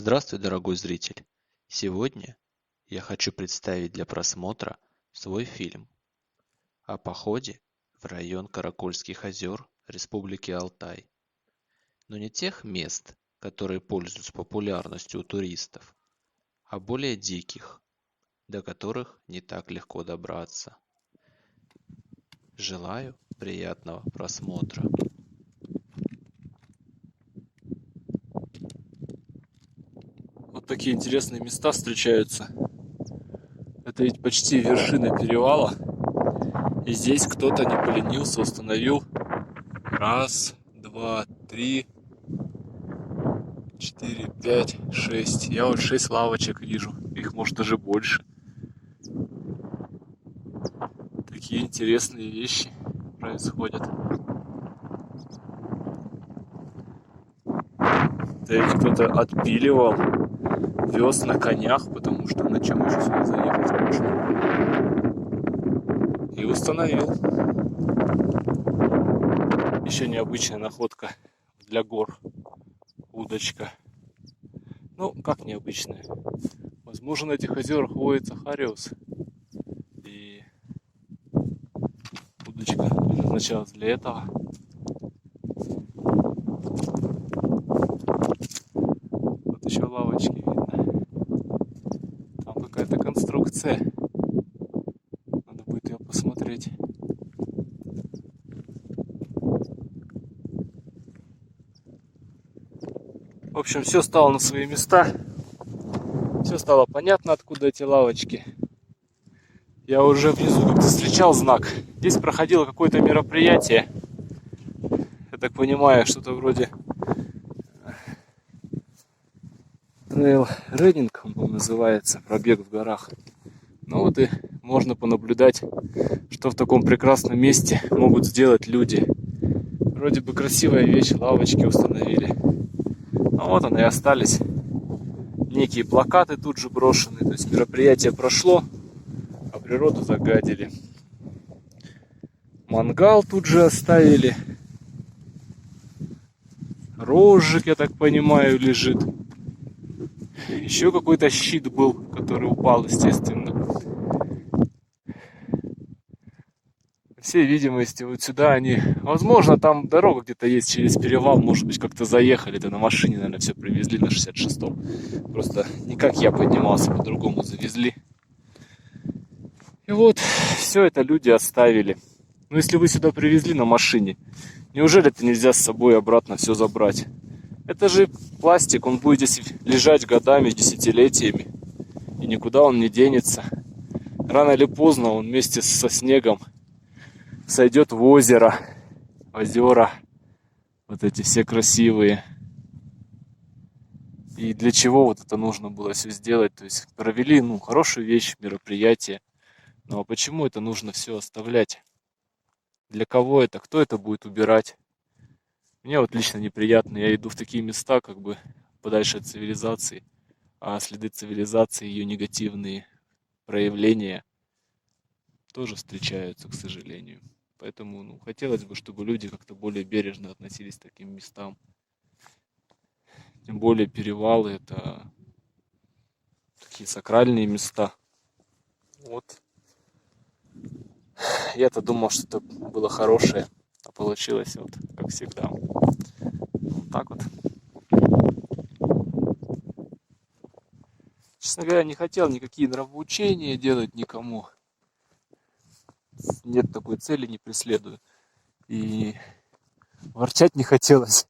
Здравствуй, дорогой зритель! Сегодня я хочу представить для просмотра свой фильм о походе в район Каракольских озер Республики Алтай. Но не тех мест, которые пользуются популярностью у туристов, а более диких, до которых не так легко добраться. Желаю приятного просмотра. Вот такие интересные места встречаются. Это ведь почти вершина перевала. И здесь кто-то не поленился, установил раз, два, три, четыре, пять, шесть. Я вот 6 лавочек вижу. Их может даже больше. Такие интересные вещи происходят. Это ведь кто-то отпиливал, вез на конях, потому что на чем еще сюда заехать можно. И установил. Еще необычная находка для гор. Удочка. Ну, как необычная. Возможно, на этих озерах водится хариус. И удочка предназначалась для этого. Вот еще лавочки видно. Там какая-то конструкция. Надо будет ее посмотреть. В общем, все стало на свои места. Все стало понятно, откуда эти лавочки. Я уже внизу как-то встречал знак. Здесь проходило какое-то мероприятие. Я так понимаю, что-то вроде трейл рейдинг, он называется, пробег в горах. Ну вот и можно понаблюдать, что в таком прекрасном месте могут сделать люди. Вроде бы красивая вещь, лавочки установили. Ну вот они и остались. Некие плакаты тут же брошены. То есть мероприятие прошло, а природу загадили. Мангал тут же оставили. Розжиг, я так понимаю, лежит. Еще какой-то щит был, который упал, естественно. По всей видимости, вот сюда они... Возможно, там дорога где-то есть через перевал. Может быть, как-то заехали-то на машине, наверное, все привезли на 66-м. Просто никак я поднимался, по-другому завезли. И вот, все это люди оставили. Ну, если вы сюда привезли на машине, неужели это нельзя с собой обратно все забрать? Это же пластик, он будет здесь лежать годами, десятилетиями. И никуда он не денется. Рано или поздно он вместе со снегом сойдет в озеро. Озера. Вот эти все красивые. И для чего вот это нужно было все сделать? То есть провели, ну, хорошую вещь, мероприятие. Но почему это нужно все оставлять? Для кого это? Кто это будет убирать? Мне вот лично неприятно. Я иду в такие места, как бы подальше от цивилизации. А следы цивилизации, ее негативные проявления тоже встречаются, к сожалению. Поэтому, ну, хотелось бы, чтобы люди как-то более бережно относились к таким местам. Тем более перевалы — это такие сакральные места. Вот. Я-то думал, что это было хорошее, а получилось вот как всегда. Вот так вот. Честно говоря, не хотел никакие нравоучения делать никому. Нет такой цели, не преследую. И ворчать не хотелось.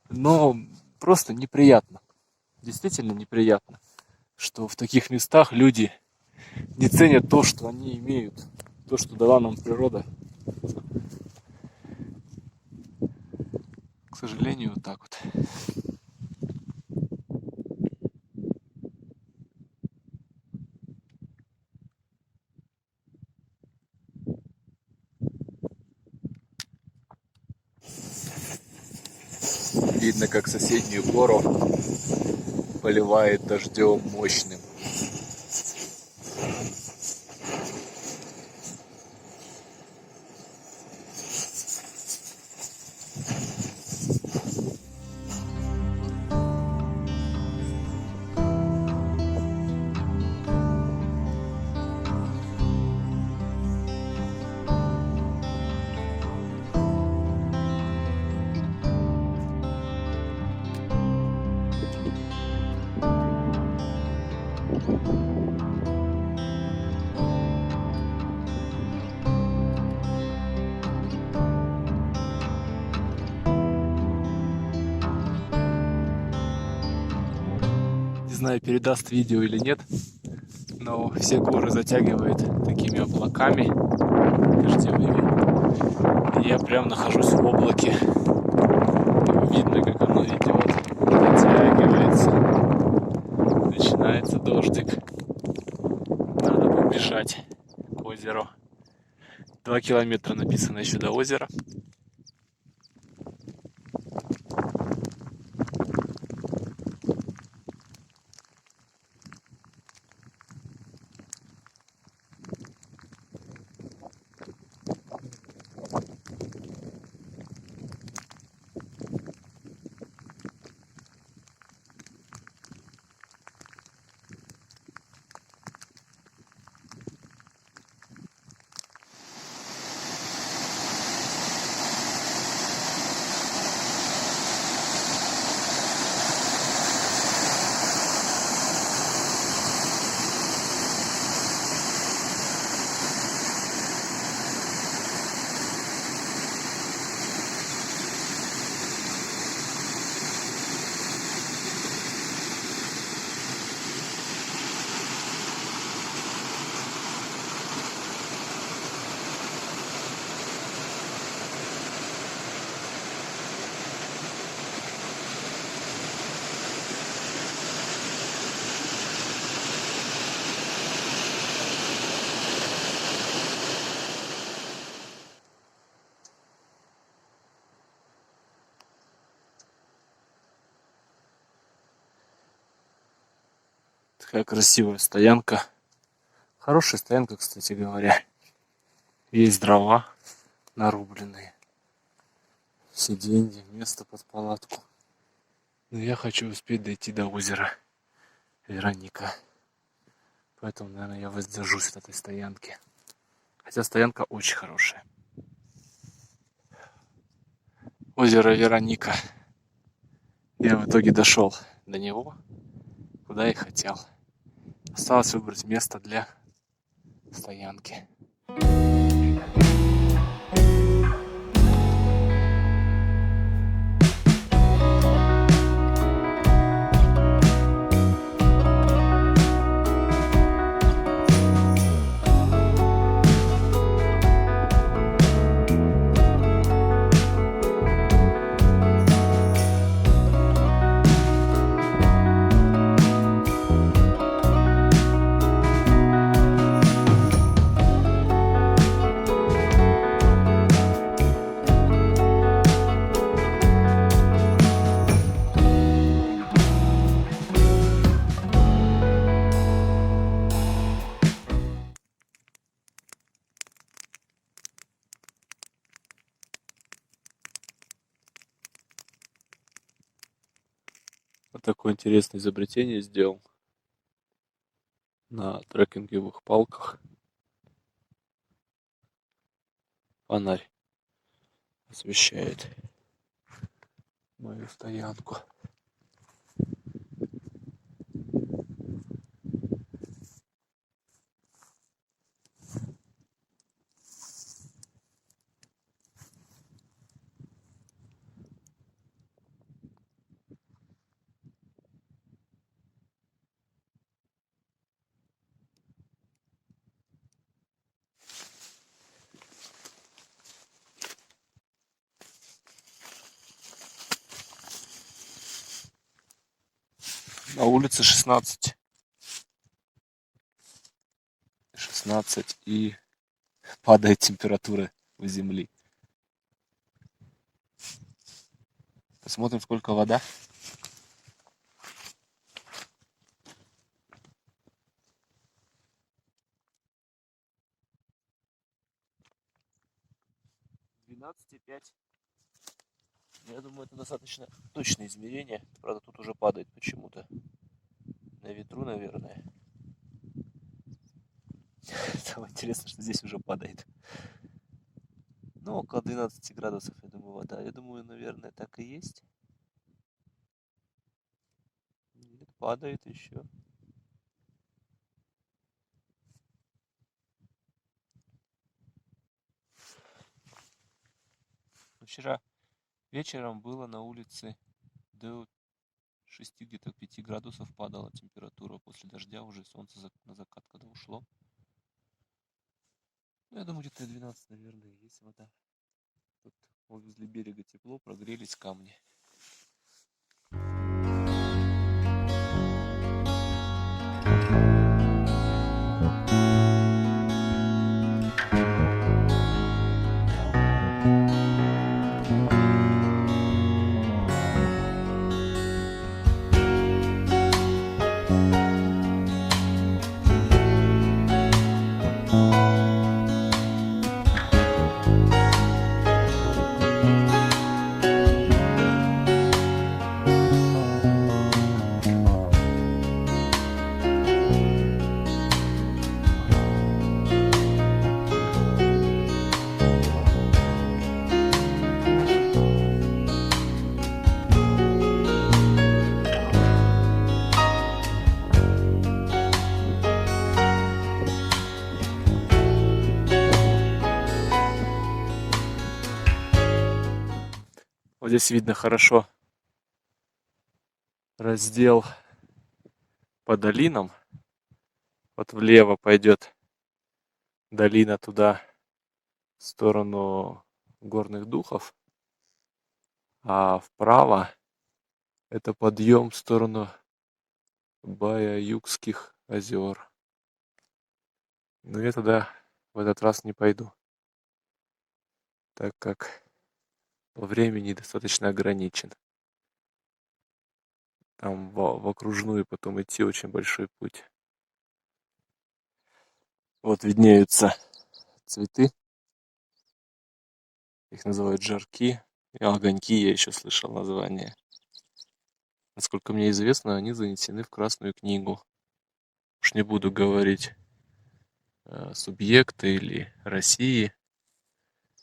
Но просто неприятно. Действительно неприятно, что в таких местах люди не ценят то, что они имеют. То, что дала нам природа. К сожалению, вот так вот. Видно, как соседнюю гору поливает дождем мощным. Не знаю, передаст видео или нет, но все горы затягивает такими облаками дождевыми. И я прям нахожусь в облаке. Видно, как оно идет, затягивается. Начинается дождик. Надо побежать к озеру. 2 километра написано еще до озера. Такая красивая стоянка. Хорошая стоянка, кстати говоря. Есть дрова нарубленные. Сиденье, место под палатку. Но я хочу успеть дойти до озера Вероника. Поэтому, наверное, я воздержусь от этой стоянки. Хотя стоянка очень хорошая. Озеро Вероника. Я в итоге дошел до него, куда и хотел. Осталось выбрать место для стоянки. Вот такое интересное изобретение сделал на трекинговых палках. Фонарь освещает мою стоянку. На улице 16 и падает температура у земли. Посмотрим, сколько вода. (12,5). Я думаю, это достаточно точное измерение. Правда, тут уже падает почему-то. На ветру, наверное. Самое интересное, что здесь уже падает. Ну, около 12 градусов, я думаю, вода. Я думаю, наверное, так и есть. Нет, падает еще. Вчера вечером было на улице до 6 где-то 5 градусов падала температура. После дождя уже солнце на закат когда ушло. Ну, я думаю, где-то 12, наверное, есть вода. Тут возле берега тепло, прогрелись камни. Вот здесь видно хорошо раздел по долинам. Вот влево пойдет долина туда, в сторону горных духов, а вправо это подъем в сторону Бая-Югских озер. Но я туда в этот раз не пойду, так как по времени достаточно ограничен. Там в окружную потом идти очень большой путь. Вот виднеются цветы. Их называют жарки. И огоньки я еще слышал название. Насколько мне известно, они занесены в Красную книгу. Уж не буду говорить субъекта или России.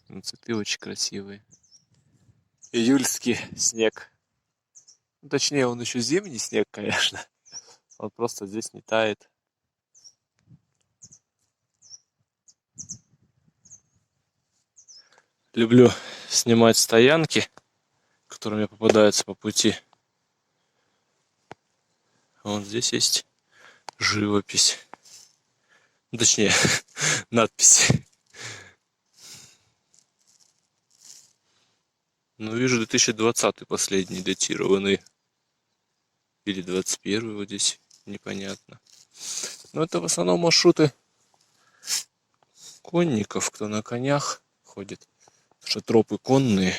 Но цветы очень красивые. Июльский снег. Ну, точнее, он еще зимний снег, конечно. Он просто здесь не тает. Люблю снимать стоянки, которые мне попадаются по пути. Вон здесь есть живопись. Точнее, надпись. Ну, вижу 2020 последний датированный. Или 21 вот здесь, непонятно. Но это в основном маршруты конников, кто на конях ходит. Потому что тропы конные.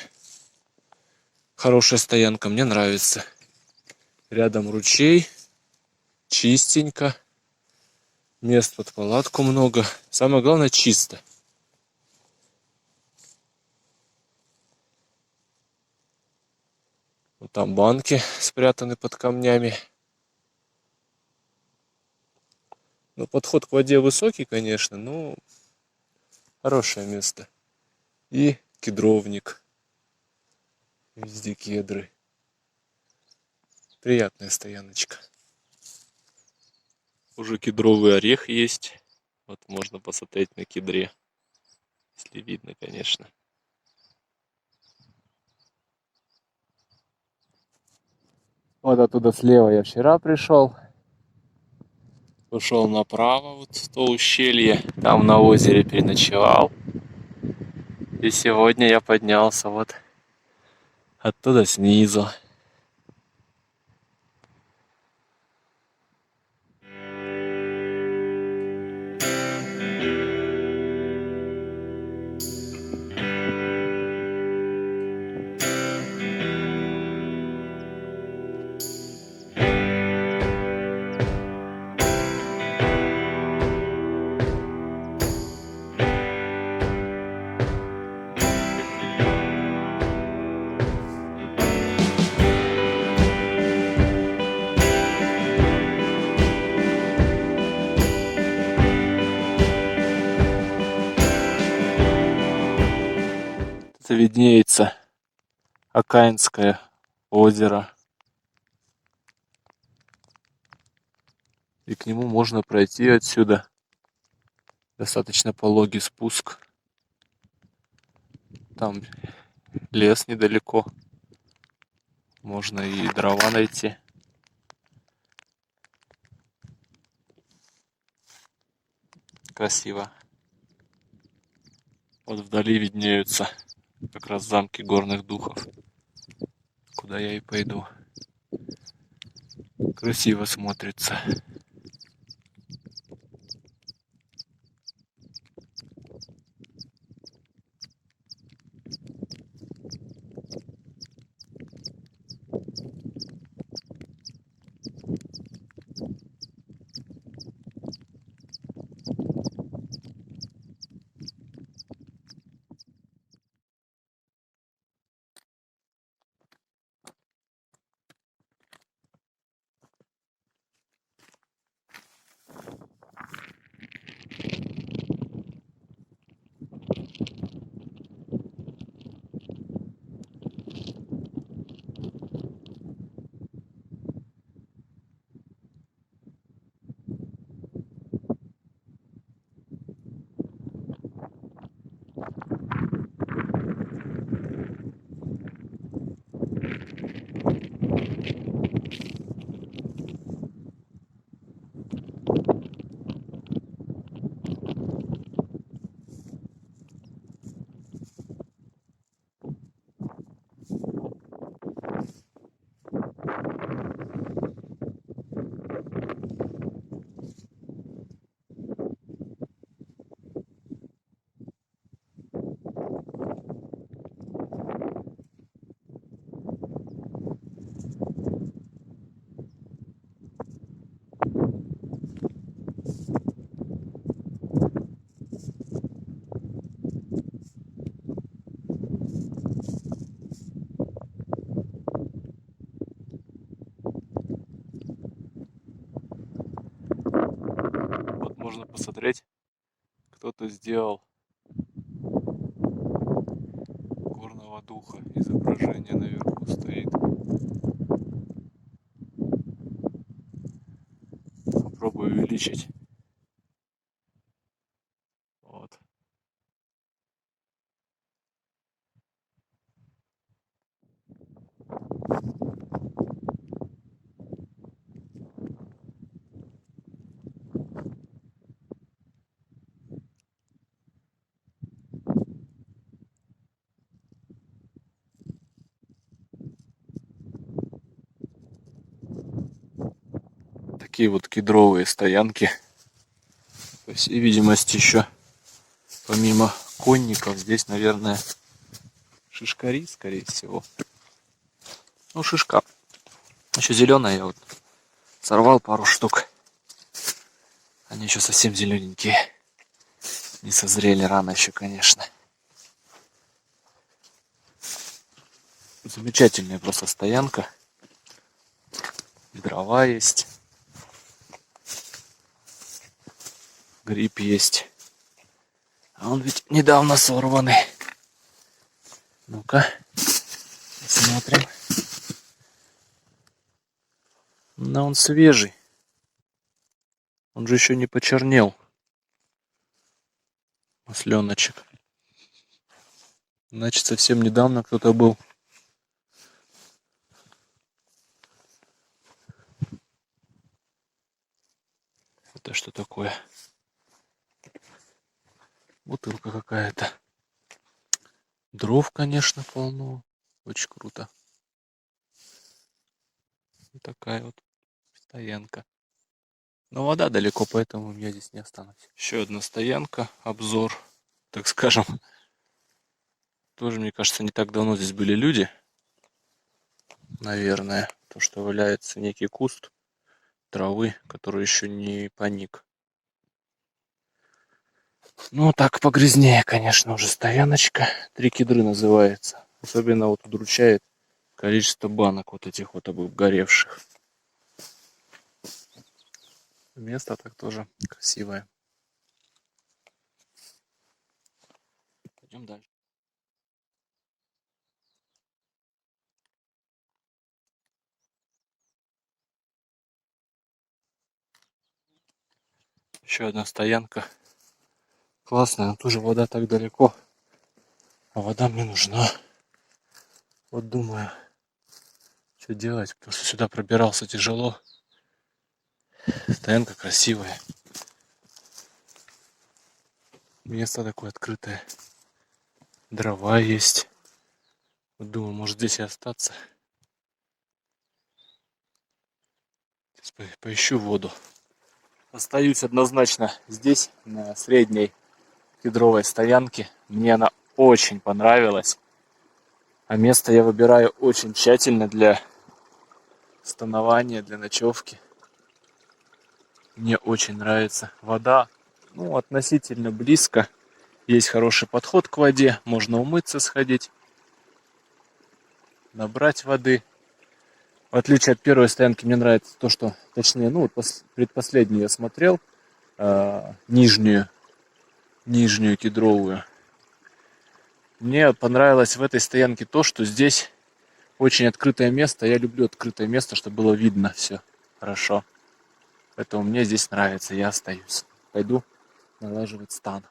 Хорошая стоянка, мне нравится. Рядом ручей, чистенько. Мест под палатку много. Самое главное, чисто. Вот там банки спрятаны под камнями. Ну, подход к воде высокий, конечно, но хорошее место. И кедровник. Везде кедры. Приятная стояночка. Уже кедровый орех есть. Вот можно посмотреть на кедре. Если видно, конечно. Вот оттуда слева я вчера пришел. Пошел направо, вот в то ущелье. Там на озере переночевал. И сегодня я поднялся вот оттуда снизу. Это виднеется Акаинское озеро. И к нему можно пройти отсюда. Достаточно пологий спуск. Там лес недалеко. Можно и дрова найти. Красиво. Вот вдали виднеются как раз замки горных духов, куда я и пойду. Красиво смотрится. Вот можно посмотреть, кто-то сделал горного духа. Изображение наверху стоит. Попробую увеличить. Вот. Такие вот кедровые стоянки. По всей видимости, еще помимо конников здесь, наверное, шишкари, скорее всего. Ну, шишка. Еще зеленая, я вот сорвал пару штук. Они еще совсем зелененькие. Не созрели, рано еще, конечно. Замечательная просто стоянка. И дрова есть. Гриб есть. А он ведь недавно сорванный. Ну-ка, посмотрим. Но он свежий. Он же еще не почернел. Масленочек. Значит, совсем недавно кто-то был. Это что такое? Бутылка какая-то. Дров, конечно, полно. Очень круто. Вот такая вот стоянка. Но вода далеко, поэтому я здесь не останусь. Еще одна стоянка, обзор, так скажем. Тоже, мне кажется, не так давно здесь были люди. Наверное, то, что валяется некий куст травы, который еще не поник. Ну, так погрязнее, конечно, уже стояночка. 3 кедры называется. Особенно вот удручает количество банок вот этих вот обгоревших. Место так тоже красивое. Пойдем дальше. Еще одна стоянка. Классная, но тоже вода так далеко. А вода мне нужна. Вот думаю, что делать, потому что сюда пробирался тяжело. Стоянка красивая. Место такое открытое. Дрова есть. Вот думаю, может здесь и остаться. Сейчас поищу воду. Остаюсь однозначно здесь, на средней кедровой стоянке. Мне она очень понравилась. А место я выбираю очень тщательно для станования, для ночевки. Мне очень нравится. Вода, относительно близко. Есть хороший подход к воде. Можно умыться, сходить, набрать воды. В отличие от первой стоянки, мне нравится то, что, точнее, предпоследнюю я смотрел, нижнюю кедровую. Мне понравилось в этой стоянке то, что здесь очень открытое место. Я люблю открытое место, чтобы было видно все хорошо. Поэтому мне здесь нравится, я остаюсь. Пойду налаживать стан.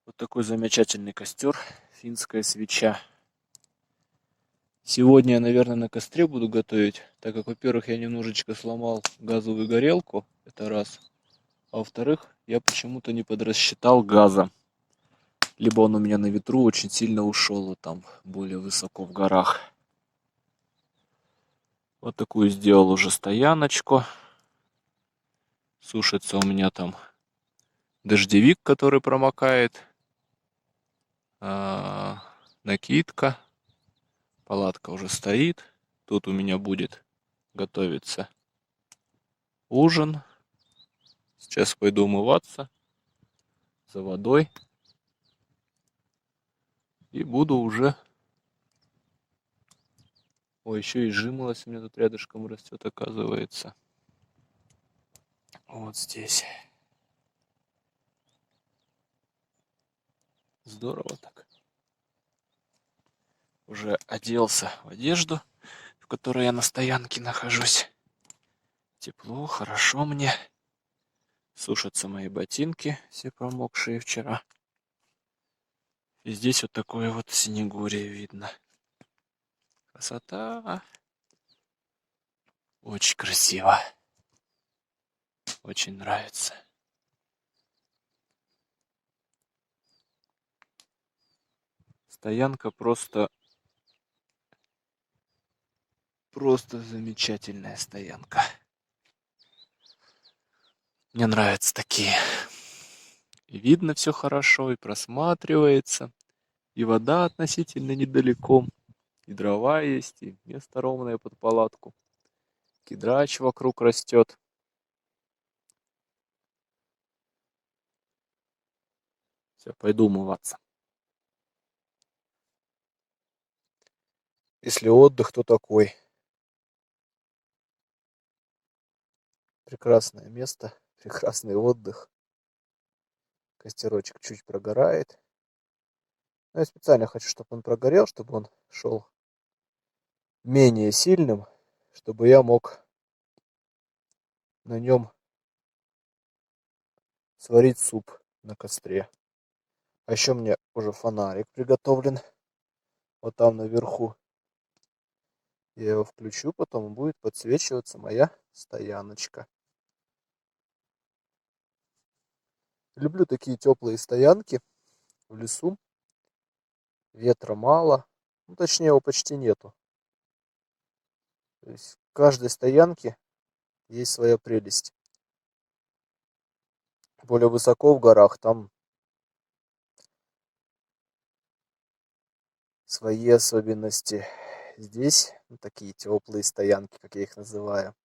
Вот такой замечательный костер, финская свеча. Сегодня я, наверное, на костре буду готовить, так как, во-первых, я немножечко сломал газовую горелку, это раз. А во-вторых, я почему-то не подрасчитал газа. Либо он у меня на ветру очень сильно ушел, вот там более высоко в горах. Вот такую сделал уже стояночку. Сушится у меня там дождевик, который промокает. Накидка. Палатка уже стоит. Тут у меня будет готовиться ужин. Сейчас пойду умываться за водой. И буду уже... Ой, еще и жимолость у меня тут рядышком растет, оказывается. Вот здесь. Здорово так. Уже оделся в одежду, в которой я на стоянке нахожусь. Тепло, хорошо мне. Сушатся мои ботинки, все промокшие вчера. И здесь вот такое вот синегурие видно. Красота. Очень красиво. Очень нравится. Стоянка просто замечательная стоянка. Мне нравятся такие. И видно все хорошо, и просматривается, и вода относительно недалеко, и дрова есть, и место ровное под палатку. Кедрач вокруг растет. Все, пойду умываться. Если отдых, то такой. Прекрасное место, прекрасный отдых. Костерочек чуть прогорает. Но я специально хочу, чтобы он прогорел, чтобы он шел менее сильным, чтобы я мог на нем сварить суп на костре. А еще мне уже фонарик приготовлен. Вот там наверху. Я его включу, потом будет подсвечиваться моя стояночка. Люблю такие теплые стоянки в лесу. Ветра мало. Точнее, его почти нету. То есть в каждой стоянке есть своя прелесть. Более высоко в горах там свои особенности. Здесь такие теплые стоянки, как я их называю.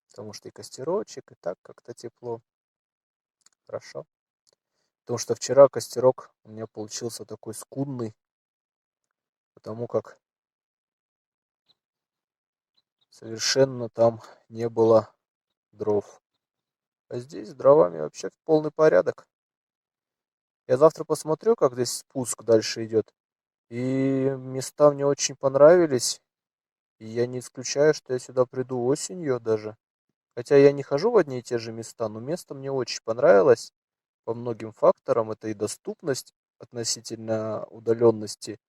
Потому что и костерочек, и так как-то тепло. Хорошо. Потому что вчера костерок у меня получился такой скудный, потому как совершенно там не было дров. А здесь с дровами вообще полный порядок. Я завтра посмотрю, как здесь спуск дальше идет. И места мне очень понравились. И я не исключаю, что я сюда приду осенью даже. Хотя я не хожу в одни и те же места, но место мне очень понравилось по многим факторам. Это и доступность относительно удаленности.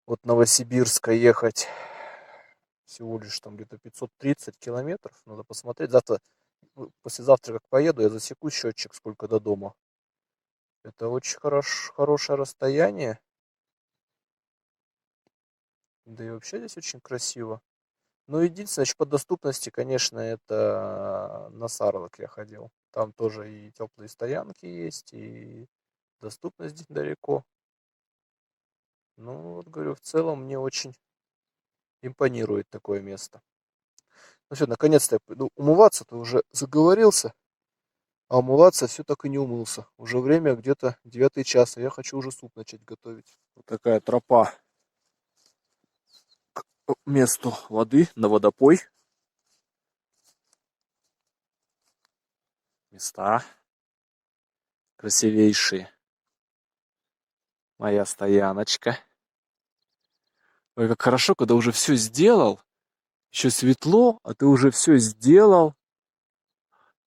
От Новосибирска ехать всего лишь там где-то 530 километров. Надо посмотреть. Завтра, послезавтра как поеду, я засеку счетчик, сколько до дома. Это очень хорошее расстояние. Да и вообще здесь очень красиво. Ну, единственное, значит, по доступности, конечно, это на Сарлак я ходил. Там тоже и теплые стоянки есть, и доступность далеко. Ну, вот говорю, в целом мне очень импонирует такое место. Ну все, наконец-то я пойду умываться, ты уже заговорился, а умываться все так и не умылся. Уже время где-то 9 час, а я хочу уже суп начать готовить. Вот такая тропа к месту воды на водопой. Места красивейшие. Моя стояночка. Ой, как хорошо, когда уже все сделал. Еще светло, а ты уже все сделал.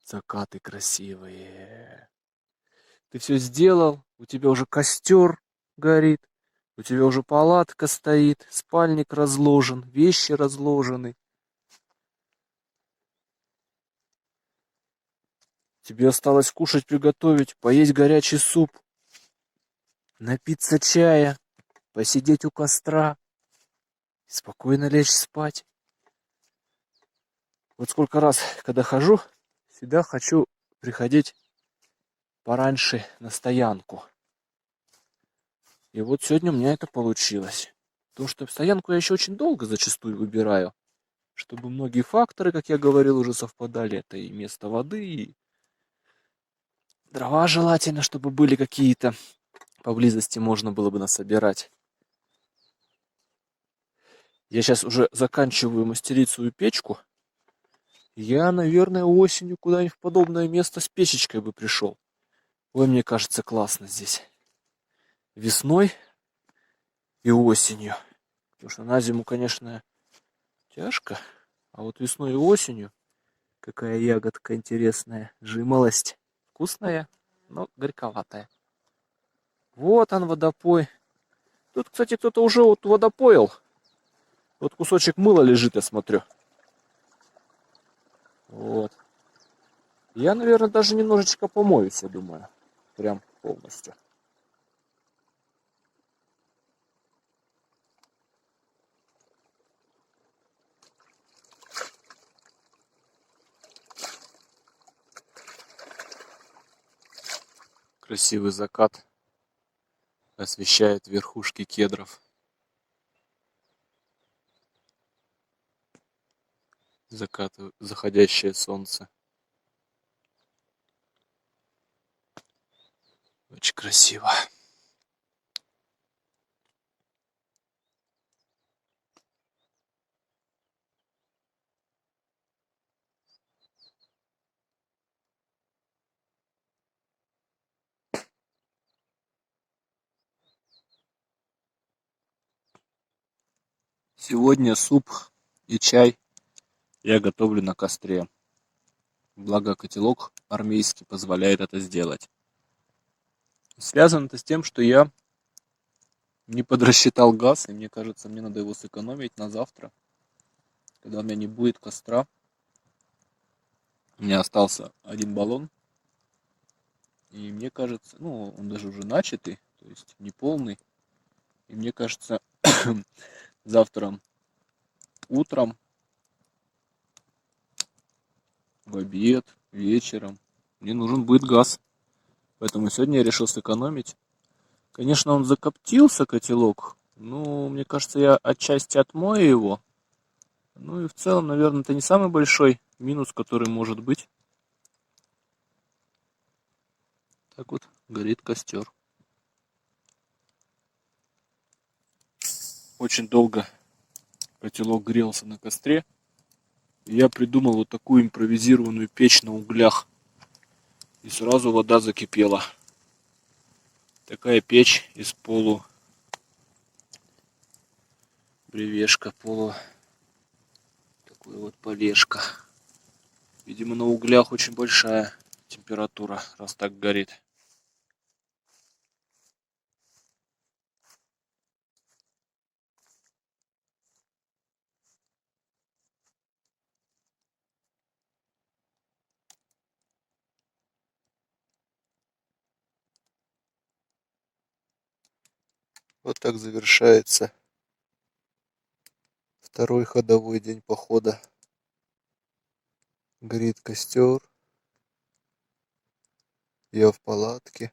Закаты красивые. Ты все сделал, у тебя уже костер горит, у тебя уже палатка стоит, спальник разложен, вещи разложены. Тебе осталось кушать, приготовить, поесть горячий суп, напиться чая, посидеть у костра и спокойно лечь спать. Вот сколько раз, когда хожу, всегда хочу приходить пораньше на стоянку. И вот сегодня у меня это получилось. Потому что стоянку я еще очень долго зачастую выбираю, чтобы многие факторы, как я говорил, уже совпадали. Это и место воды, и дрова желательно, чтобы были какие-то поблизости, можно было бы насобирать. Я сейчас уже заканчиваю мастерить свою печку. Я, наверное, осенью куда-нибудь в подобное место с печечкой бы пришел. Ой, мне кажется, классно здесь. Весной и осенью. Потому что на зиму, конечно, тяжко. А вот весной и осенью какая ягодка интересная. Жимолость. Вкусная, но горьковатая. Вот он, водопой. Тут, кстати, кто-то уже вот водопоил. Вот кусочек мыла лежит, я смотрю. Вот. Я, наверное, даже немножечко помоюсь, я думаю. Прям полностью. Красивый закат освещает верхушки кедров. Закат, заходящее солнце. Очень красиво. Сегодня суп и чай я готовлю на костре. Благо котелок армейский позволяет это сделать. Связано это с тем, что я не подрасчитал газ, и мне кажется, мне надо его сэкономить на завтра, когда у меня не будет костра. У меня остался один баллон, и мне кажется, ну, он даже уже начатый, то есть не полный. И мне кажется, завтра утром, в обед, вечером мне нужен будет газ. Поэтому сегодня я решил сэкономить. Конечно, он закоптился, котелок. Ну, мне кажется, я отчасти отмою его. Ну и в целом, наверное, это не самый большой минус, который может быть. Так вот, горит костер. Очень долго котелок грелся на костре. И я придумал вот такую импровизированную печь на углях. И сразу вода закипела. Такая печь из бревешка, такой вот полежка. Видимо, на углях очень большая температура, раз так горит. Вот так завершается второй ходовой день похода. Горит костер. Я в палатке.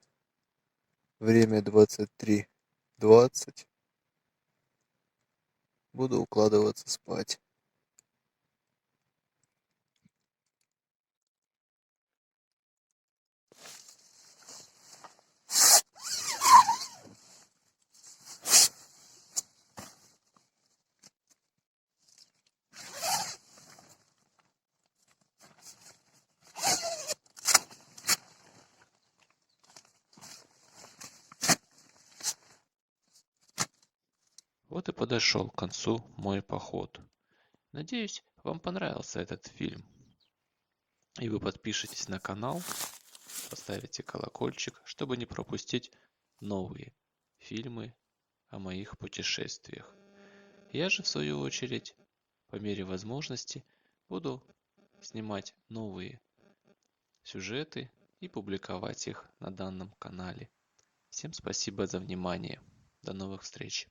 Время 23:20. Буду укладываться спать. Вот и подошел к концу мой поход. Надеюсь, вам понравился этот фильм. И вы подпишитесь на канал, поставите колокольчик, чтобы не пропустить новые фильмы о моих путешествиях. Я же, в свою очередь, по мере возможности, буду снимать новые сюжеты и публиковать их на данном канале. Всем спасибо за внимание. До новых встреч.